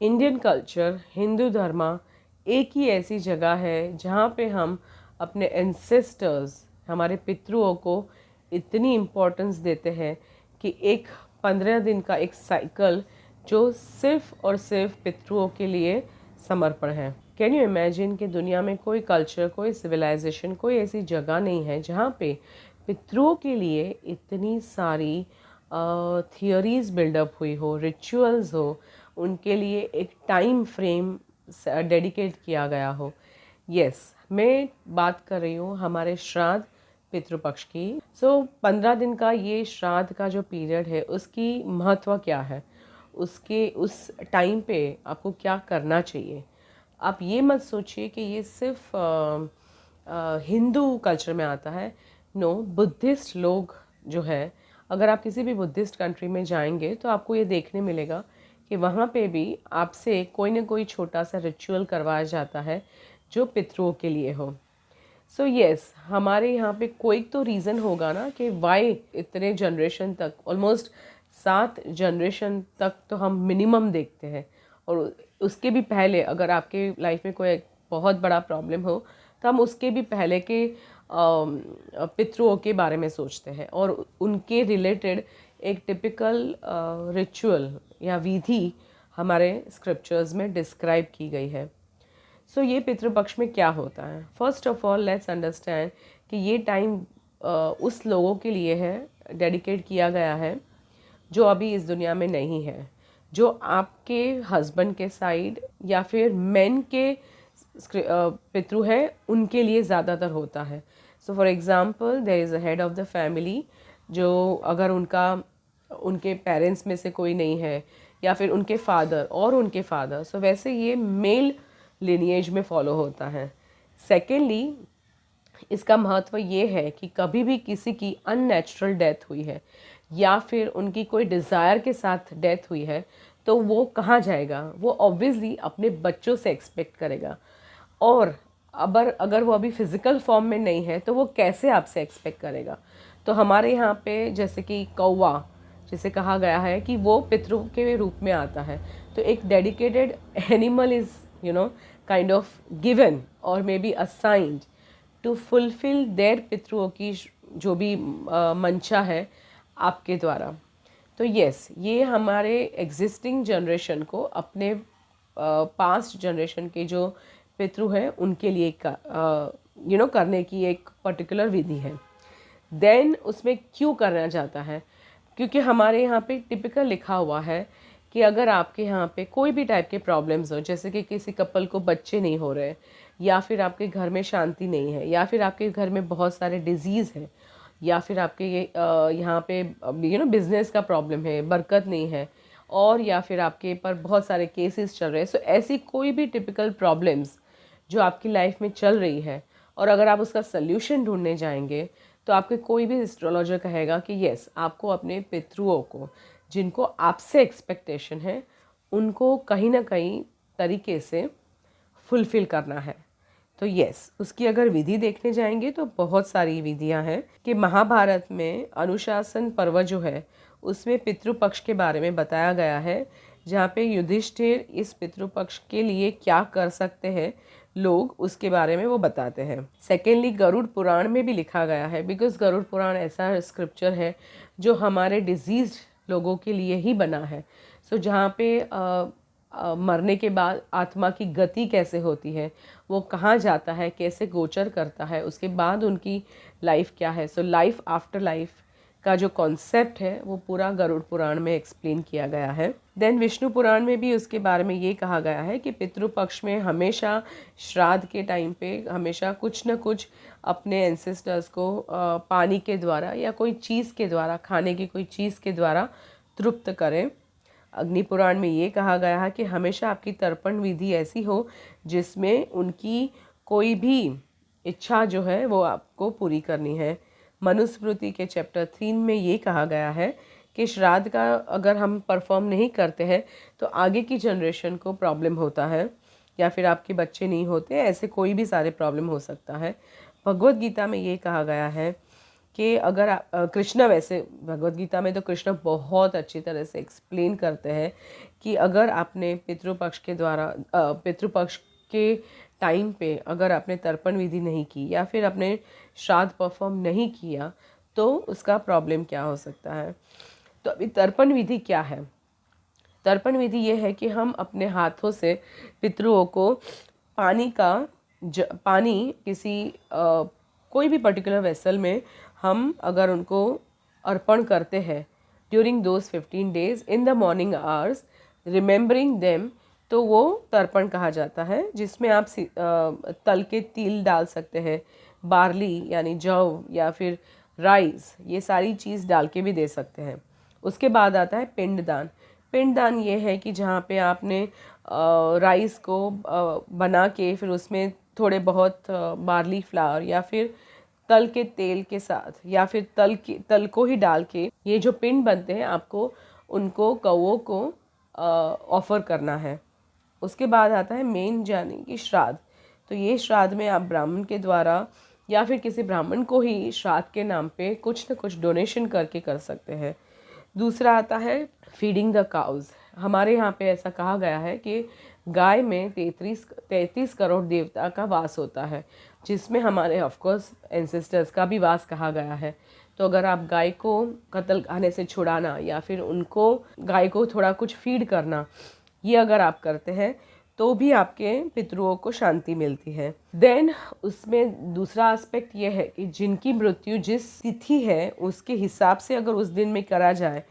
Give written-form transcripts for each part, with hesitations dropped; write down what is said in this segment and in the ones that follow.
Indian culture, Hindu धर्म एक ही ऐसी जगह है जहाँ पे हम अपने एंसेस्टर्स, हमारे पितरों को इतनी इम्पोर्टेंस देते हैं कि एक 15 दिन का एक साइकिल जो सिर्फ और सिर्फ पितरों के लिए समर्पण है। कैन यू इमेजिन कि दुनिया में कोई कल्चर, कोई सिविलाइजेशन, कोई ऐसी जगह नहीं है जहाँ पे पितरों के लिए इतनी सारी थियोरीज बिल्डअप हुई हो, रिचुअल्स हो, उनके लिए एक टाइम फ्रेम डेडिकेट किया गया हो। यस, मैं बात कर रही हूँ हमारे श्राद्ध पितृपक्ष की। 15 दिन का ये श्राद्ध का जो पीरियड है उसकी महत्व क्या है, उसके उस टाइम पे आपको क्या करना चाहिए। आप ये मत सोचिए कि ये सिर्फ हिंदू कल्चर में आता है। नो, बुद्धिस्ट लोग जो है, अगर आप किसी भी बुद्धिस्ट कंट्री में जाएंगे तो आपको ये देखने मिलेगा कि वहाँ पे भी आपसे कोई ना कोई छोटा सा रिचुअल करवाया जाता है जो पितरों के लिए हो। सो यस, हमारे यहाँ पे कोई तो रीज़न होगा ना कि वाई इतने जनरेशन तक, ऑलमोस्ट 7 जनरेशन तक तो हम मिनिमम देखते हैं। और उसके भी पहले अगर आपके लाइफ में कोई बहुत बड़ा प्रॉब्लम हो तो हम उसके भी पहले के पितरों के बारे में सोचते हैं और उनके रिलेटेड एक टिपिकल रिचुअल या विधि हमारे स्क्रिप्चर्स में डिस्क्राइब की गई है। सो ये पितृपक्ष में क्या होता है? First of all let's understand कि ये टाइम उस लोगों के लिए है, डेडिकेट किया गया है जो अभी इस दुनिया में नहीं है, जो आपके हस्बैंड के साइड या फिर मेन के पितृ है उनके लिए ज़्यादातर होता है। So for example there is a head of the family, जो अगर उनके पेरेंट्स में से कोई नहीं है या फिर उनके फादर और उनके फादर, सो वैसे ये मेल लिनिएज में फॉलो होता है। सेकेंडली, इसका महत्व ये है कि कभी भी किसी की अननेचुरल डेथ हुई है या फिर उनकी कोई डिज़ायर के साथ डेथ हुई है तो वो कहाँ जाएगा? वो ऑब्वियसली अपने बच्चों से एक्सपेक्ट करेगा। और अगर वो अभी फिज़िकल फॉर्म में नहीं है तो वो कैसे आपसे एक्सपेक्ट करेगा? तो हमारे यहाँ पे जैसे कि कौवा, जिसे कहा गया है कि वो पितरों के रूप में आता है, तो एक dedicated animal is kind of given और may be assigned to fulfil their पितरों की जो भी मंशा है आपके द्वारा। तो यस, ये हमारे एग्जिस्टिंग जनरेशन को अपने पास्ट जनरेशन के जो पितृ हैं उनके लिए करने की एक पर्टिकुलर विधि है। देन उसमें क्यों करना चाहता है? क्योंकि हमारे यहाँ पे टिपिकल लिखा हुआ है कि अगर आपके यहाँ पे कोई भी टाइप के प्रॉब्लम्स हो, जैसे कि किसी कपल को बच्चे नहीं हो रहे, या फिर आपके घर में शांति नहीं है, या फिर आपके घर में बहुत सारे डिजीज़ हैं, या फिर आपके यहाँ पे बिजनेस का प्रॉब्लम है, बरकत नहीं है, और या फिर आपके पर बहुत सारे केसेस चल रहे हैं। सो ऐसी कोई भी टिपिकल प्रॉब्लम्स जो आपकी लाइफ में चल रही है और अगर आप उसका सल्यूशन ढूंढने जाएंगे तो आपके कोई भी एस्ट्रोलॉजर कहेगा कि यस, आपको अपने पितरों को, जिनको आपसे एक्सपेक्टेशन है, उनको कहीं ना कहीं तरीके से फुलफ़िल करना है। तो यस, उसकी अगर विधि देखने जाएंगे तो बहुत सारी विधियां हैं कि महाभारत में अनुशासन पर्व जो है उसमें पितृपक्ष के बारे में बताया गया है, जहाँ पे युधिष्ठिर इस पितृपक्ष के लिए क्या कर सकते हैं लोग, उसके बारे में वो बताते हैं। सेकेंडली, गरुड़ पुराण में भी लिखा गया है, बिकॉज गरुड़ पुराण ऐसा स्क्रिप्चर है जो हमारे डिजीज लोगों के लिए ही बना है। सो जहाँ पे मरने के बाद आत्मा की गति कैसे होती है, वो कहाँ जाता है, कैसे गोचर करता है, उसके बाद उनकी लाइफ क्या है। सो लाइफ आफ्टर लाइफ का जो कॉन्सेप्ट है वो पूरा गरुड़ पुराण में एक्सप्लेन किया गया है। देन विष्णु पुराण में भी उसके बारे में ये कहा गया है कि पितृपक्ष में हमेशा श्राद्ध के टाइम पे हमेशा कुछ न कुछ अपने एंसेस्टर्स को पानी के द्वारा या कोई चीज़ के द्वारा, खाने की कोई चीज़ के द्वारा तृप्त करें। अग्नि पुराण में ये कहा गया है कि हमेशा आपकी तर्पण विधि ऐसी हो जिसमें उनकी कोई भी इच्छा जो है वो आपको पूरी करनी है। मनुस्मृति के चैप्टर 3 में ये कहा गया है कि श्राद्ध का अगर हम परफॉर्म नहीं करते हैं तो आगे की जनरेशन को प्रॉब्लम होता है, या फिर आपके बच्चे नहीं होते, ऐसे कोई भी सारे प्रॉब्लम हो सकता है। भगवत गीता में ये कहा गया है कि अगर कृष्ण, वैसे भगवत गीता में तो कृष्ण बहुत अच्छी तरह से एक्सप्लेन करते हैं कि अगर आपने पितृपक्ष के द्वारा पितृपक्ष के टाइम पे अगर आपने तर्पण विधि नहीं की या फिर आपने श्राद्ध परफॉर्म नहीं किया तो उसका प्रॉब्लम क्या हो सकता है। तो अभी तर्पण विधि क्या है? तर्पण विधि ये है कि हम अपने हाथों से पितृओं को पानी किसी कोई भी पर्टिकुलर वेसल में हम अगर उनको अर्पण करते हैं during those 15 days in the morning hours remembering them, तो वो तर्पण कहा जाता है, जिसमें आप तल के तिल डाल सकते हैं, बार्ली यानी जौ या फिर राइस, ये सारी चीज़ डाल के भी दे सकते हैं। उसके बाद आता है पिंडदान। पिंडदान ये है कि जहाँ पे आपने राइस को बना के फिर उसमें थोड़े बहुत बार्ली फ्लावर या फिर तल के तेल के साथ या फिर तल को ही डाल के ये जो पिंड बनते हैं आपको उनको कौओं को ऑफर करना है। उसके बाद आता है मेन यानी कि श्राद्ध। तो ये श्राद्ध में आप ब्राह्मण के द्वारा या फिर किसी ब्राह्मण को ही श्राद्ध के नाम पे कुछ न कुछ डोनेशन करके कर सकते हैं। दूसरा आता है फीडिंग द काउज। हमारे यहाँ पे ऐसा कहा गया है कि गाय में 33 करोड़ देवता का वास होता है, जिसमें हमारे ऑफकोर्स एंसेस्टर्स का भी वास कहा गया है। तो अगर आप गाय को कत्ल खाने से छुड़ाना या फिर उनको गाय को थोड़ा कुछ फीड करना, ये अगर आप करते हैं तो भी आपके पितृओं को शांति मिलती है। देन उसमें दूसरा एस्पेक्ट ये है कि जिनकी मृत्यु जिस तिथि है उसके हिसाब से अगर उस दिन में करा जाए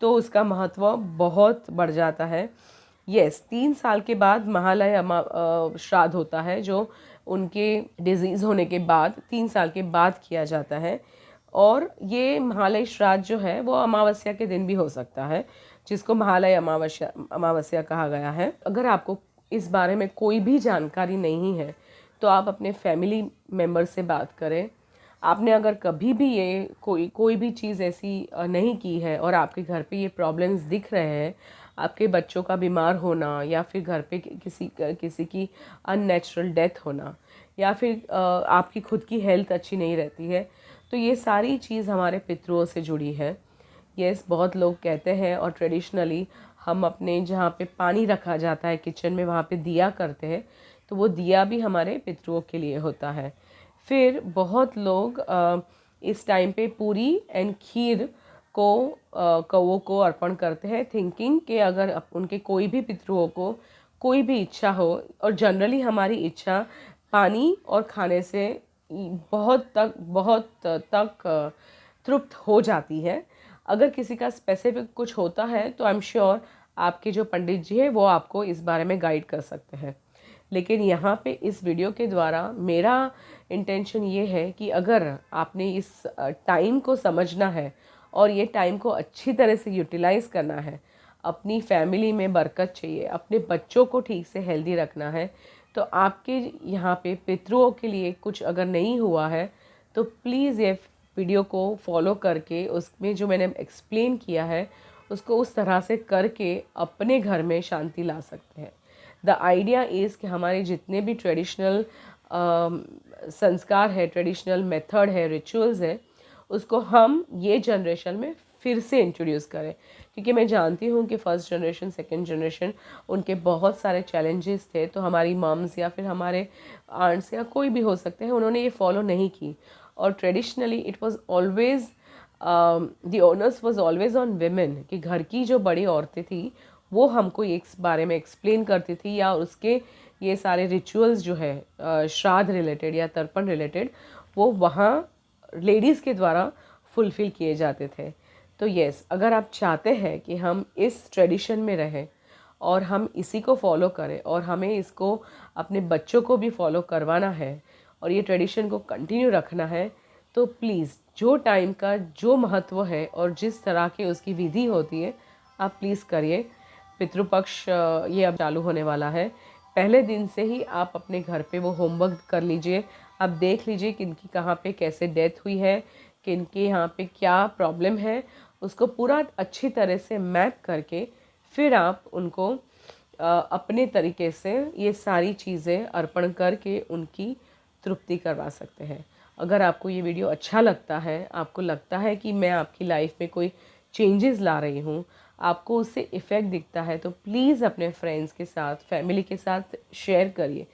तो उसका महत्व बहुत बढ़ जाता है। यस, 3 साल के बाद महालय श्राद्ध होता है, जो उनके डिजीज़ होने के बाद 3 साल के बाद किया जाता है। और ये महालय श्राद्ध जो है वो अमावस्या के दिन भी हो सकता है, जिसको महालय अमावस्या कहा गया है। अगर आपको इस बारे में कोई भी जानकारी नहीं है तो आप अपने फैमिली मेम्बर से बात करें। आपने अगर कभी भी ये कोई भी चीज़ ऐसी नहीं की है और आपके घर पे ये प्रॉब्लम्स दिख रहे हैं, आपके बच्चों का बीमार होना या फिर घर पे किसी की अननेचुरल डेथ होना या फिर आपकी खुद की हेल्थ अच्छी नहीं रहती है, तो ये सारी चीज़ हमारे पितरों से जुड़ी है। यस, बहुत लोग कहते हैं और ट्रेडिशनली हम अपने जहाँ पे पानी रखा जाता है किचन में वहाँ पे दिया करते हैं, तो वो दिया भी हमारे पितरों के लिए होता है। फिर बहुत लोग इस टाइम पे पूरी एंड खीर को कौओं को अर्पण करते हैं, थिंकिंग कि अगर उनके कोई भी पितरों को कोई भी इच्छा हो, और जनरली हमारी इच्छा पानी और खाने से बहुत तक तृप्त हो जाती है। अगर किसी का स्पेसिफिक कुछ होता है तो आई एम श्योर आपके जो पंडित जी हैं वो आपको इस बारे में गाइड कर सकते हैं। लेकिन यहाँ पे इस वीडियो के द्वारा मेरा इंटेंशन ये है कि अगर आपने इस टाइम को समझना है और ये टाइम को अच्छी तरह से यूटिलाइज़ करना है, अपनी फैमिली में बरकत चाहिए, अपने बच्चों को ठीक से हेल्दी रखना है, तो आपके यहाँ पे पितरों के लिए कुछ अगर नहीं हुआ है तो प्लीज़ ये वीडियो को फॉलो करके उसमें जो मैंने एक्सप्लेन किया है उसको उस तरह से करके अपने घर में शांति ला सकते हैं। द आइडिया इज़ कि हमारे जितने भी ट्रेडिशनल संस्कार है, ट्रेडिशनल मेथड है, रिचुअल्स है, उसको हम ये जनरेशन में फिर से इंट्रोड्यूस करें, क्योंकि मैं जानती हूँ कि फर्स्ट जनरेशन सेकंड जनरेशन उनके बहुत सारे चैलेंजेस थे, तो हमारी मम्स या फिर हमारे आंट्स या कोई भी हो सकते हैं, उन्होंने ये फॉलो नहीं की। और traditionally it was always the owners was always on women, कि घर की जो बड़ी औरतें थी वो हमको इस बारे में एक्सप्लेन करती थी, या उसके ये सारे रिचुअल्स जो है श्राद्ध रिलेटेड या तर्पण रिलेटेड वो वहाँ लेडीज़ के द्वारा फुलफ़िल किए जाते थे। तो यस, अगर आप चाहते हैं कि हम इस ट्रेडिशन में रहें और हम इसी को फॉलो करें और हमें इसको अपने बच्चों को भी फॉलो करवाना है और ये ट्रेडिशन को कंटिन्यू रखना है, तो प्लीज़ जो टाइम का जो महत्व है और जिस तरह की उसकी विधि होती है आप प्लीज़ करिए। पितृपक्ष ये अब चालू होने वाला है, पहले दिन से ही आप अपने घर पे वो होमवर्क कर लीजिए। आप देख लीजिए किनकी कहाँ पे कैसे डेथ हुई है, किनके यहाँ पे क्या प्रॉब्लम है, उसको पूरा अच्छी तरह से मैप करके फिर आप उनको अपने तरीके से ये सारी चीज़ें अर्पण करके उनकी तृप्ति करवा सकते हैं। अगर आपको ये वीडियो अच्छा लगता है, आपको लगता है कि मैं आपकी लाइफ में कोई चेंजेस ला रही हूँ, आपको उससे इफ़ेक्ट दिखता है, तो प्लीज़ अपने फ्रेंड्स के साथ, फैमिली के साथ शेयर करिए।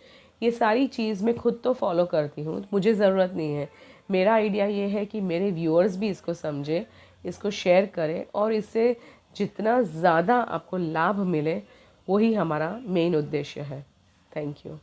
ये सारी चीज़ मैं खुद तो फॉलो करती हूँ, मुझे ज़रूरत नहीं है। मेरा आइडिया ये है कि मेरे व्यूअर्स भी इसको समझें, इसको शेयर करें और इससे जितना ज़्यादा आपको लाभ मिले वही हमारा मेन उद्देश्य है। Thank you.